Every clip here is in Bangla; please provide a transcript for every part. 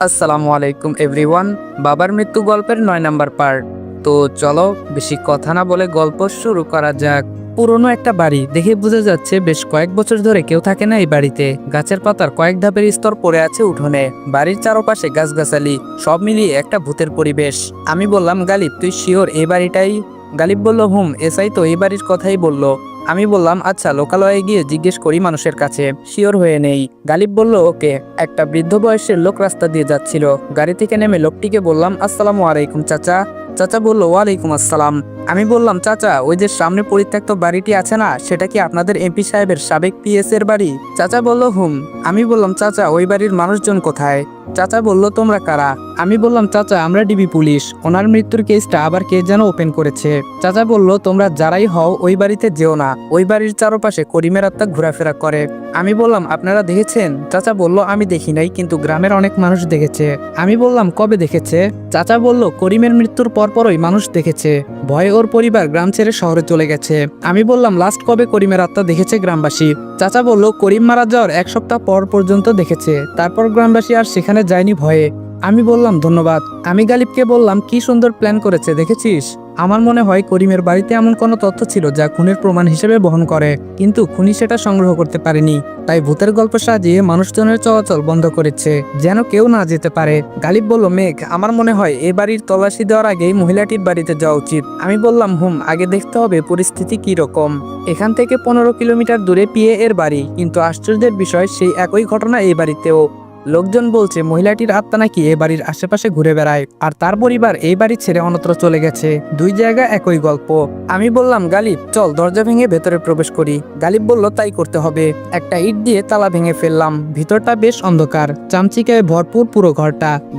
আসসালামু আলাইকুম এভরিওয়ান। বাবার মৃত্যু গল্পের ৯ নম্বর পার্ট। তো চলো বেশি কথা না বলে গল্প শুরু করা যাক। পুরনো একটা বাড়ি দেখে বোঝা যাচ্ছে বেশ কয়েক বছর ধরে কেউ থাকে না এই বাড়িতে। গাছের পাতার কয়েক ধাপের স্তর পড়ে আছে উঠোনে। বাড়ির চারপাশে গাছগাছালি, সব মিলিয়ে একটা ভূতের পরিবেশ। আমি বললাম, গালিব তুই শিওর এই বাড়িটাই? গালিব বলল, এসআই তো এই বাড়ির কথাই বলল। আমি বললাম, আচ্ছা লোকালয়ে গিয়ে জিজ্ঞেস করি মানুষের কাছে, শিওর হয়ে নেই। গালিব বলল, ওকে। একটা বৃদ্ধ বয়সের লোক রাস্তা দিয়ে যাচ্ছিল। গাড়ি থেকে নেমে লোকটিকে বললাম, আসসালামু আলাইকুম চাচা। চাচা বলল, ওয়ালাইকুম আসসালাম। আমি বললাম, চাচা ওই যে সামনে পরিত্যক্ত বাড়িটি আছে না, সেটা কি আপনাদের এমপি সাহেবের সাবেক পিএস এর বাড়ি? চাচা বলল, হুম। আমি বললাম, চাচা ওই বাড়ির মানুষজন কোথায়? চাচা বলল, তোমরা কারা? আমি বললাম, চাচা আমরা ডিবি পুলিশ। ওনার মৃত্যুর কেসটা আবার কে যেন ওপেন করেছে। চাচা বলল, তোমরা যারাই হও ওই বাড়িতে যেও না। ওই বাড়ির চারপাশে করিমের আত্মা ঘোরাফেরা করে। আমি বললাম, আপনারা দেখেছেন? চাচা বলল, আমি দেখি নাই, কিন্তু গ্রামের অনেক মানুষ দেখেছে। আমি বললাম, কবে দেখেছে? চাচা বলল, করিমের মৃত্যুর পরপরই মানুষ দেখেছে। ভয়ে ওর পরিবার গ্রাম ছেড়ে শহরে চলে গেছে। আমি বললাম, লাস্ট কবে করিমের আত্মা দেখেছে গ্রামবাসী? চাচা বলল, করিম মারা যাওয়ার 1 সপ্তাহ পর পর্যন্ত দেখেছে। তারপর গ্রামবাসী আর সেখানে যায়নি ভয়ে। আমি বললাম, ধন্যবাদ। আমি গালিবকে বললাম, কি সুন্দর প্ল্যান করেছে দেখেছিস? আমার মনে হয় করিমের বাড়িতে এমন কোনো তথ্য ছিল যা খুনের প্রমাণ হিসেবে বহন করে, কিন্তু খুনি সেটা সংগ্রহ করতে পারেনি। তাই ভূতের গল্প সাজিয়ে মানুষজনের চলাচল বন্ধ করেছে, যেন কেউ না যেতে পারে। গালিব বলল, মেঘ আমার মনে হয় এ বাড়ির তল্লাশি দেওয়ার আগেই মহিলাটির বাড়িতে যাওয়া উচিত। আমি বললাম, আগে দেখতে হবে পরিস্থিতি কি রকম। এখান থেকে 15 কিলোমিটার দূরে পিএ এর বাড়ি, কিন্তু আশ্চর্যের বিষয় সেই একই ঘটনা এই বাড়িতেও। লোকজন বলছে মহিলাটির আত্মা নাকি এ বাড়ির আশেপাশে ঘুরে বেড়ায়, আর তার পরিবার এই বাড়ি ছেড়ে অন্যত্র চলে গেছে। দুই জায়গা একই গল্প। আমি বললাম, গালিব চল দরজা ভেঙে ভেতরে প্রবেশ করি। গালিব বলল, তাই করতে হবে। একটা ইট দিয়ে তালা ভেঙে ফেললাম। ভিতরটা বেশ অন্ধকার, চামচিকায় ভরপুর পুরো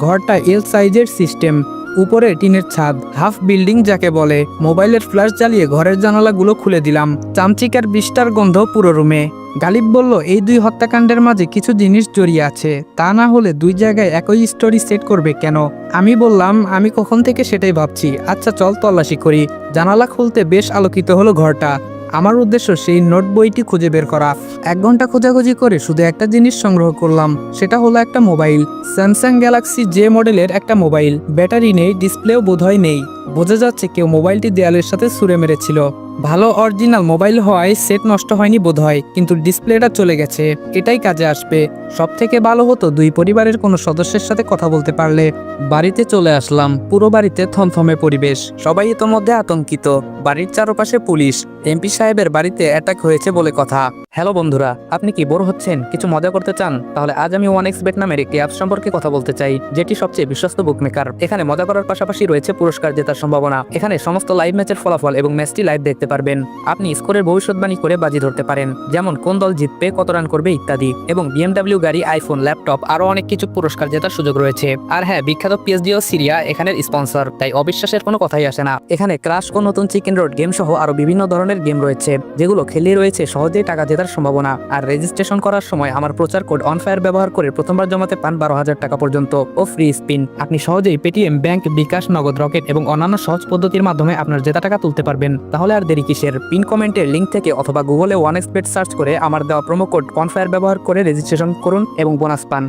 ঘরটা এল সাইজের সিস্টেম। উপরে টিনের ছাদ, হাফ বিল্ডিং যাকে বলে। মোবাইলের ফ্ল্যাশ জ্বালিয়ে ঘরের জানালাগুলো খুলে দিলাম। চামচিকার বিষ্ঠার গন্ধ পুরো রুমে। গালিব বলল, এই দুই হত্যাকাণ্ডের মাঝে কিছু জিনিস জড়িয়ে আছে, তা না হলে দুই জায়গায় একই স্টোরি সেট করবে কেন? আমি বললাম, আমি কখন থেকে সেটাই ভাবছি। আচ্ছা চল তল্লাশি করি। জানালা খুলতে বেশ আলোকিত হলো ঘরটা। আমার উদ্দেশ্য সেই নোট বইটি খুঁজে বের করা। 1 ঘন্টা খোঁজাখুঁজি করে শুধু একটা জিনিস সংগ্রহ করলাম, সেটা হলো একটা মোবাইল। স্যামসাং গ্যালাক্সি জে মডেলের একটা মোবাইল। ব্যাটারি নেই, ডিসপ্লেও বোধহয় নেই। বোঝা যাচ্ছে কেউ মোবাইলটি দেয়ালের সাথে ছুঁড়ে মেরেছিল। ভালো অরিজিনাল মোবাইল হওয়ায় সেট নষ্ট হয়নি বোধহয়, কিন্তু ডিসপ্লেটা চলে গেছে। এটাই কাজে আসবে। সব থেকে ভালো হতো দুই পরিবারের কোনো সদস্যের সাথে কথা বলতে পারলে। বাড়িতে চলে আসলাম। পুরো বাড়িতে থমথমে পরিবেশ, সবাই ইতোমধ্যে আতঙ্কিত। বাড়ির চারপাশে পুলিশ। এমপি সাহেবের বাড়িতে অ্যাটাক হয়েছে বলে কথা। হ্যালো বন্ধুরা, আপনি কি বোর হচ্ছেন, কিছু মজা করতে চান? তাহলে আজ আমি 1xBet নামের একটি অ্যাপ সম্পর্কে কথা বলতে চাই, যেটি সবচেয়ে বিশ্বস্ত বুকমেকার। এখানে মজা করার পাশাপাশি রয়েছে পুরস্কার জেতার সম্ভাবনা। এখানে সমস্ত লাইভ ম্যাচের ফলাফল এবং ম্যাচটি লাইভ দেখতে পারবেন। আপনি স্কোরের ভবিষ্যৎবাণী করে বাজি ধরতে পারেন, যেমন কোন দল জিতবে, কত রান করবে ইত্যাদি। এবং BMW গাড়ি, আইফোন, ল্যাপটপ আরো অনেক কিছু পুরস্কার জেতার সুযোগ রয়েছে। আর হ্যাঁ, বিখ্যাত পিএসজি ও সিরিয়া এখানের স্পন্সর, তাই অবিশ্বাসের কোনো কথাই আসে না। এখানে ক্রাশ ও নতুন চিকেন রোড গেম সহ আরো বিভিন্ন ধরনের গেম রয়েছে, যেগুলো খেলে রয়েছে সহজেই টাকা জেতার সম্ভাবনা। আর রেজিস্ট্রেশন করার সময় আমার প্রচার কোড অনফায়ার ব্যবহার করে প্রথমবার জমাতে পান 12,000 টাকা পর্যন্ত ও ফ্রি স্পিন। আপনি সহজেই পেটিএম, ব্যাংক, বিকাশ, নগদ, রকেট এবং অন্যান্য সহজ পদ্ধতির মাধ্যমে আপনার জেতা টাকা তুলতে পারবেন। তাহলে আর দেরি কিসের? পিন কমেন্টের লিঙ্ক থেকে অথবা গুগলে 1xBet সার্চ করে আমার দেওয়া প্রোমো কোড অনফায়ার ব্যবহার করে রেজিস্ট্রেশন করুন এবং বোনাস পান।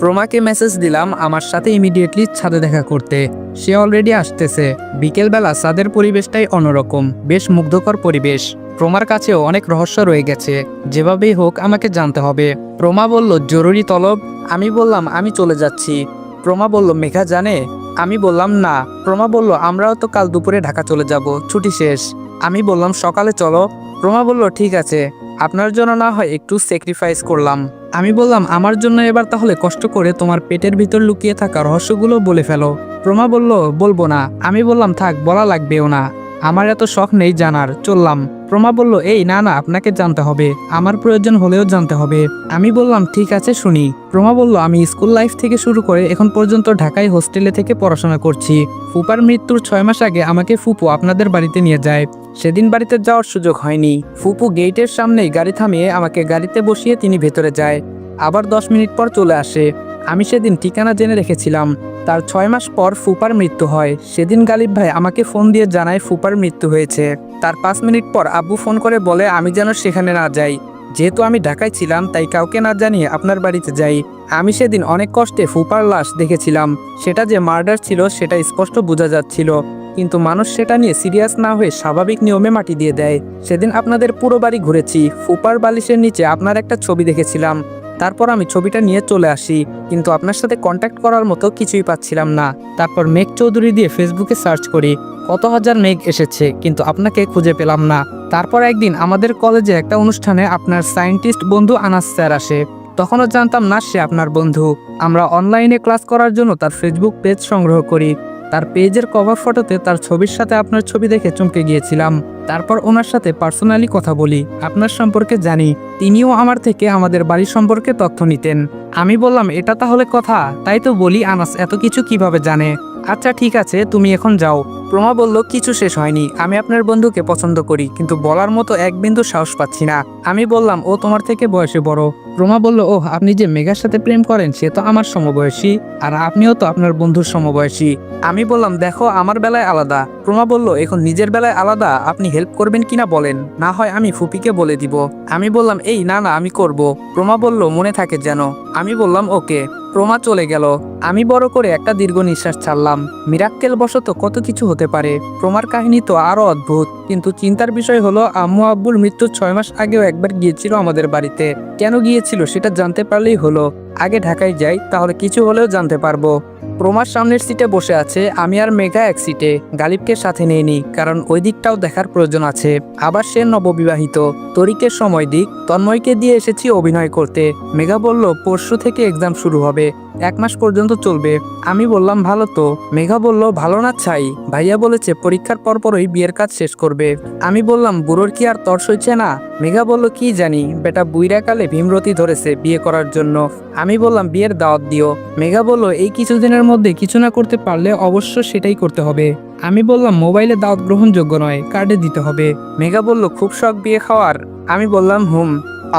প্রমাকে মেসেজ দিলাম আমার সাথে ইমিডিয়েটলি ছাদে দেখা করতে। সে অলরেডি আসতেছে। বিকেলবেলা ছাদের পরিবেশটাই অন্যরকম, বেশ মুগ্ধকর পরিবেশ। প্রমার কাছেও অনেক রহস্য রয়ে গেছে, যেভাবেই হোক আমাকে জানতে হবে। প্রমা বলল, জরুরি তলব। আমি বললাম, আমি চলে যাচ্ছি। প্রমা বলল, মেঘা জানে? আমি বললাম, না। প্রমা বলল, আমরাও তো কাল দুপুরে ঢাকা চলে যাব, ছুটি শেষ। আমি বললাম, সকালে চলো। প্রমা বলল, ঠিক আছে, আপনার জন্য না হয় একটু স্যাক্রিফাইস করলাম। আমি বললাম, আমার জন্য এবার তাহলে কষ্ট করে তোমার পেটের ভিতর লুকিয়ে থাকা রহস্যগুলো বলে ফেলো। প্রমা বলল, বলবো না। আমি বললাম, থাক, বলা লাগবেও না, আমার এত শখ নেই জানার, চললাম। প্রমা বলল, এই না না, আপনাকে জানতে হবে, আমার প্রয়োজন হলেও জানতে হবে। আমি বললাম, ঠিক আছে শুনি। প্রমা বলল, আমি স্কুল লাইফ থেকে শুরু করে এখন পর্যন্ত ঢাকায় হোস্টেলে থেকে পড়াশোনা করছি। ফুপার মৃত্যুর 6 মাস আগে আমাকে ফুপু আপনাদের বাড়িতে নিয়ে যায়। সেদিন বাড়িতে যাওয়ার সুযোগ হয়নি। ফুপু গেটের সামনেই গাড়ি থামিয়ে আমাকে গাড়িতে বসিয়ে তিনি ভেতরে যায়, আবার 10 মিনিট পর চলে আসে। আমি সেদিন ঠিকানা জেনে রেখেছিলাম। তার 6 মাস পর ফুপার মৃত্যু হয়। সেদিন গালিব ভাই আমাকে ফোন দিয়ে জানায় ফুপার মৃত্যু হয়েছে। তার 5 মিনিট পর আব্বু ফোন করে বলে আমি যেন সেখানে না যাই। যেহেতু আমি ঢাকায় ছিলাম তাই কাউকে না জানিয়ে আপনার বাড়িতে যাই। আমি সেদিন অনেক কষ্টে ফুপার লাশ দেখেছিলাম। সেটা যে মার্ডার ছিল সেটা স্পষ্ট বোঝা যাচ্ছিল, কিন্তু মানুষ সেটা নিয়ে সিরিয়াস না হয়ে স্বাভাবিক নিয়মে মাটি দিয়ে দেয়। সেদিন আপনাদের পুরো বাড়ি ঘুরেছি, ফুপার বালিশের নিচে আপনার একটা ছবি দেখেছিলাম। তারপর আমি ছবিটা নিয়ে চলে আসি, কিন্তু আপনার সাথে কন্ট্যাক্ট করার মতো কিছুই পাচ্ছিলাম না। তারপর মেঘ চৌধুরী দিয়ে ফেসবুকে সার্চ করি, কত হাজার মেঘ এসেছে, কিন্তু আপনাকে খুঁজে পেলাম না। তারপর একদিন আমাদের কলেজে একটা অনুষ্ঠানে আপনার সায়েন্টিস্ট বন্ধু আনাস স্যার আসে। তখনও জানতাম না সে আপনার বন্ধু। আমরা অনলাইনে ক্লাস করার জন্য তার ফেসবুক পেজ সংগ্রহ করি। তার পেজের কভার ফটোতে তার ছবির সাথে আপনার ছবি দেখে চমকে গিয়েছিলাম। তারপর ওনার সাথে পার্সোনালি কথা বলি, আপনার সম্পর্কে জানি। তিনিও আমার থেকে আমাদের বাড়ির সম্পর্কে তথ্য নিতেন। আমি বললাম, এটা তাহলে কথা, তাই তো বলি আনাস এত কিছু কিভাবে জানে। আচ্ছা ঠিক আছে, তুমি এখন যাও। প্রমা বলল, কিছু শেষ হয়নি, আমি আপনার বন্ধুকে পছন্দ করি, কিন্তু বলার মতো এক বিন্দু সাহস পাচ্ছি না। আমি বললাম, ও তোমার থেকে বয়সে বড়। প্রমা বলল, ওহ, আপনি যে মেঘার সাথে প্রেম করেন সে তো আমার সমবয়সী, আর আপনিও তো আপনার বন্ধুর সমবয়সী। আমি বললাম, দেখো আমার বেলায় আলাদা। প্রমা বলল, এখন নিজের বেলায় আলাদা, আপনি হেল্প করবেন কিনা বলেন, না হয় আমি ফুপিকে বলে দিব। আমি বললাম, এই না না, আমি করব। প্রমা বলল, মনে থাকে যেন। আমি বললাম, ওকে। প্রমা চলে গেল। আমি বড় করে একটা দীর্ঘ নিঃশ্বাস ছাড়লাম। মিরাক্কেল বশত কত কিছু হতে পারে। প্রমার কাহিনী তো আরো অদ্ভুত, কিন্তু চিন্তার বিষয় হলো আম্মু আব্বুর মৃত্যুর 6 মাস আগেও একবার গিয়েছিল আমাদের বাড়িতে। কেন গিয়েছিল সেটা জানতে পারলেই হলো। আগে ঢাকায় যাই, তাহলে কিছু হলেও জানতে পারবো। প্রমার সামনের সিটে বসে আছে, আমি আর মেঘা এক সিটে। গালিবকে সাথে নেইনি, কারণ ওই দিকটাও দেখার প্রয়োজন আছে। আবার সে নববিবাহিত। তরিকের সময় দিক, তন্ময়কে দিয়ে এসেছি অভিনয় করতে। মেঘা বলল, পরশু থেকে এক্সাম শুরু হবে, 1 মাস পর্যন্ত চলবে। আমি বললাম, ভালো তো। মেঘা বলল, ভালো না ছাই, ভাইয়া বলেছে পরীক্ষার পরপরই বিয়ের কাজ শেষ করবে। আমি বললাম, বুড়োর কি আর তর সইছে না? মেঘা বলল, কি জানি, বেটা বুইরা কালে ভীমরতি ধরেছে বিয়ে করার জন্য। আমি বললাম, বিয়ের দাওয়াত দিও। মেঘা বলল, এই কিছুদিনের মধ্যে কিছু না করতে পারলে অবশ্য সেটাই করতে হবে। আমি বললাম, মোবাইলে দাওয়াত গ্রহণযোগ্য নয়, কার্ডে দিতে হবে। মেঘা বলল, খুব শখ বিয়ে খাওয়ার? আমি বললাম, হুম।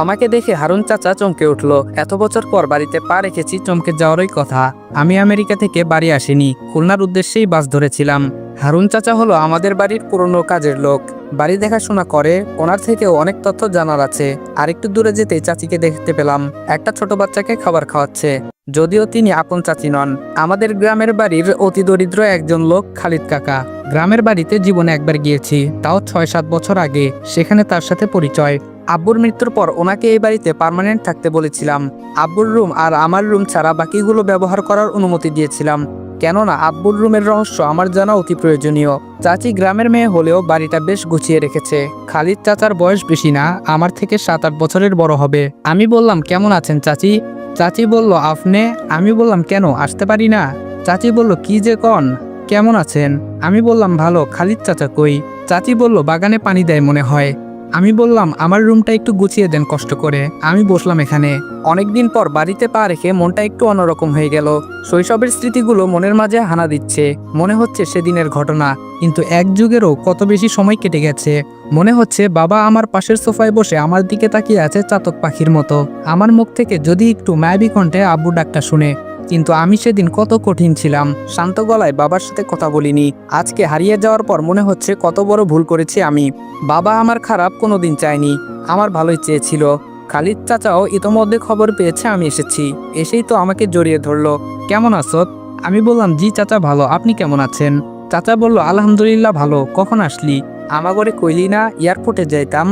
আমাকে দেখে হারুন চাচা চমকে উঠল। এত বছর পর বাড়িতে পা রেখেছি, চমকে যাওয়ারই কথা। আমি আমেরিকা থেকে বাড়ি আসিনি, খুলনার উদ্দেশ্যেই বাস ধরেছিলাম। হারুন চাচা হলো আমাদের বাড়ির পুরনো কাজের লোক, বাড়ি দেখাশোনা করে। ওনার থেকেও অনেক তথ্য জানার আছে। আরেকটু দূরে যেতে চাচিকে দেখতে পেলাম, একটা ছোট বাচ্চাকে খাবার খাওয়াচ্ছে। যদিও তিনি আপন চাচি নন। আমাদের গ্রামের বাড়ির অতি দরিদ্র একজন লোক খালিদ কাকা। গ্রামের বাড়িতে জীবনে একবার গিয়েছি, তাও 6-7 বছর আগে। সেখানে তার সাথে পরিচয়। আব্বুর মৃত্যুর পর ওনাকে এই বাড়িতে পার্মানেন্ট থাকতে বলেছিলাম। আব্বুর রুম আর আমার রুম ছাড়া বাকিগুলো ব্যবহার করার অনুমতি দিয়েছিলাম, কেননা আব্বুর রুমের রহস্য আমার জানা অতি প্রয়োজনীয়। চাচি গ্রামের মেয়ে হলেও বাড়িটা বেশ গুছিয়ে রেখেছে। খালিদ চাচার বয়স বেশি না, আমার থেকে 7-8 বছরের বড় হবে। আমি বললাম, কেমন আছেন চাচি? চাচি বলল, আপনি? আমি বললাম, কেন আসতে পারি না? চাচি বলল, কি যে কন, কেমন আছেন? আমি বললাম, ভালো। খালিদ চাচা কই? চাচি বলল, বাগানে পানি দেয় মনে হয়। আমি বললাম, আমার রুমটা একটু গুছিয়ে দেন কষ্ট করে। আমি বসলাম এখানে। অনেকদিন পর বাড়িতে পা রেখে মনটা একটু অন্যরকম হয়ে গেল। শৈশবের স্মৃতিগুলো মনের মাঝে হানা দিচ্ছে। মনে হচ্ছে সেদিনের ঘটনা, কিন্তু এক যুগেরও কত বেশি সময় কেটে গেছে। মনে হচ্ছে বাবা আমার পাশের সোফায় বসে আমার দিকে তাকিয়ে আছে চাতক পাখির মতো। আমার মুখ থেকে যদি একটু মায়াবী কণ্ঠে আব্বু ডাকটা শুনে। কিন্তু আমি সেদিন কত কঠিন ছিলাম, শান্ত গলায় বাবার সাথে কথা বলিনি। আজকে হারিয়ে যাওয়ার পর মনে হচ্ছে কত বড় ভুল করেছি আমি। বাবা আমার খারাপ কোনোদিন চায়নি, আমার ভালোই চেয়েছিল। খালিদ চাচাও ইতোমধ্যে খবর পেয়েছে আমি এসেছি। এসেই তো আমাকে জড়িয়ে ধরলো, কেমন আছো? আমি বললাম, জি চাচা ভালো, আপনি কেমন আছেন? চাচা বলল, আলহামদুলিল্লাহ ভালো। কখন আসলি? আমাগরে কইলি না এয়ারপোর্টে যাইতাম?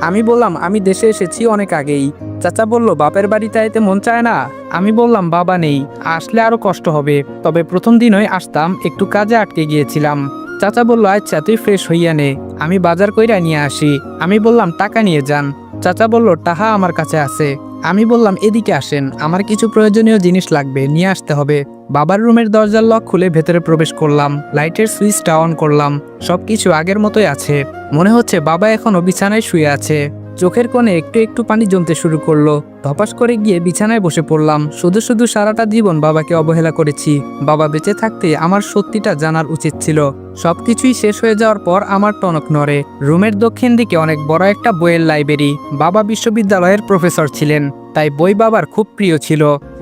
আমি বললাম, আমি দেশে এসেছি অনেক আগেই। চাচা বলল, বাপের বাড়িতে আইতে মন চায় না? আমি বললাম, বাবা নেই, আসলে আরো কষ্ট হবে। তবে প্রথম দিনই আসতাম, একটু কাজে আটকে গিয়েছিলাম। চাচা বলল, আচ্ছা তুই ফ্রেশ হইয়া নে, আমি বাজার কইরা নিয়ে আসি। আমি বললাম, টাকা নিয়ে যান। চাচা বলল, টাকা আমার কাছে আছে। আমি বললাম, এদিকে আসেন, আমার কিছু প্রয়োজনীয় জিনিস লাগবে, নিয়ে আসতে হবে। বাবার রুমের দরজার লক খুলে ভেতরে প্রবেশ করলাম, লাইটের সুইচটা অন করলাম। সবকিছু আগের মতোই আছে। মনে হচ্ছে বাবা এখনো বিছানায় শুয়ে আছে। চোখের কোণে একটু একটু পানি জমতে শুরু করলো। ধপাস করে গিয়ে বিছানায় বসে পড়লাম। শুধু শুধু সারাটা জীবন বাবাকে অবহেলা করেছি। বাবা বেঁচে থাকতে আমার সত্যিটা জানার উচিত ছিল। সবকিছুই শেষ হয়ে যাওয়ার পর আমার টনক নড়ে। রুমের দক্ষিণ দিকে অনেক বড় একটা বইয়ের লাইব্রেরি। বাবা বিশ্ববিদ্যালয়ের প্রফেসর ছিলেন, তাই বই বাবার খুব প্রিয় ছিল।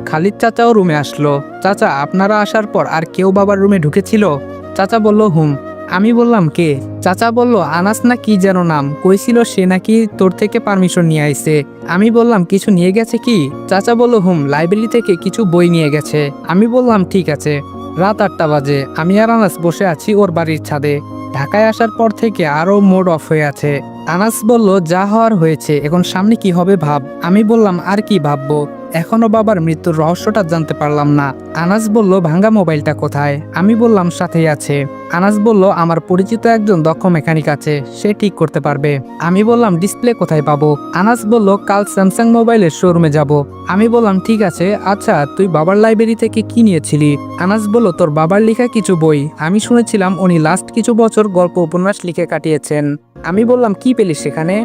খালিদ চাচাও রুমে আসলো। চাচা, আপনারা আসার পর আর কেউ বাবার রুমে ঢুকেছিল? চাচা বলল, হুম। আমি বললাম কে? চাচা বলল আনাস না কি যেন নাম, কইছিল সে নাকি তোর থেকে পারমিশন নিয়ে আইছে। আমি বললাম কিছু নিয়ে গেছে কি? চাচা বলল লাইব্রেরি থেকে কিছু বই নিয়ে গেছে। আমি বললাম ঠিক আছে। রাত 8টা বাজে, আমি আর আনাস বসে আছি ওর বাড়ির ছাদে। ঢাকায় আসার পর থেকে আরও মোড অফ হয়ে আছে। আনাস বলল যা হওয়ার হয়েছে, এখন সামনে কি হবে ভাব। আমি বললাম আর কি ভাববো, এখনো বাবার মৃত্যুর রহস্যটা জানতে পারলাম না। আনাস বলল ভাঙ্গা মোবাইলটা কোথায়? আমি বললাম সাথেই আছে। আনাস বলল আমার পরিচিত একজন দক্ষ মেকানিক আছে, সে ঠিক করতে পারবে। আমি বললাম ডিসপ্লে কোথায় পাবো? আনাস বলল কাল স্যামসাং মোবাইলের শোরুমে যাব। আমি বললাম ঠিক আছে। আচ্ছা তুই বাবার লাইব্রেরি থেকে কি নিয়েছিলি? আনাস বলল তোর বাবার লেখা কিছু বই। আমি শুনেছিলাম উনি লাস্ট কিছু বছর গল্প উপন্যাস লিখে কাটিয়েছেন। আমি বললাম কি পেলি সেখানে?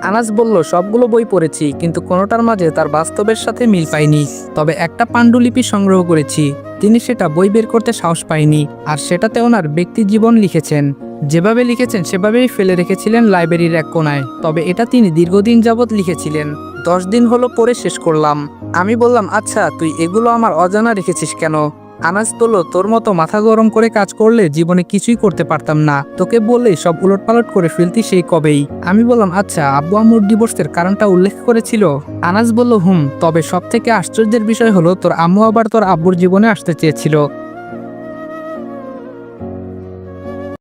আনাস বলল সবগুলো বই পড়েছি, কিন্তু কোনোটার মাঝে তার বাস্তবের সাথে মিল পাইনি। তবে একটা পাণ্ডুলিপি সংগ্রহ করেছি, তিনি সেটা বই বের করতে সাহস পায়নি, আর সেটাতে ওনার ব্যক্তি জীবন লিখেছেন। যেভাবে লিখেছেন সেভাবেই ফেলে রেখেছিলেন লাইব্রেরির এক কোনায়। তবে এটা তিনি দীর্ঘদিন যাবৎ লিখেছিলেন। 10 দিন হলো পড়ে শেষ করলাম। আমি বললাম আচ্ছা তুই এগুলো আমার অজানা রেখেছিস কেন? আনাস বলল তোর মতো মাথা গরম করে কাজ করলে জীবনে কিছুই করতে পারতাম না, তোকে বললেই সব উলটপালট করে ফেলতি সেই কবেই। আমি বললাম আচ্ছা আব্বু আম্মুর ডিভোর্সের কারণটা উল্লেখ করেছিল? আনাস বলল তবে সব থেকে আশ্চর্যের বিষয় হলো তোর আম্মু আবার তোর আব্বুর জীবনে আসতে চেয়েছিল।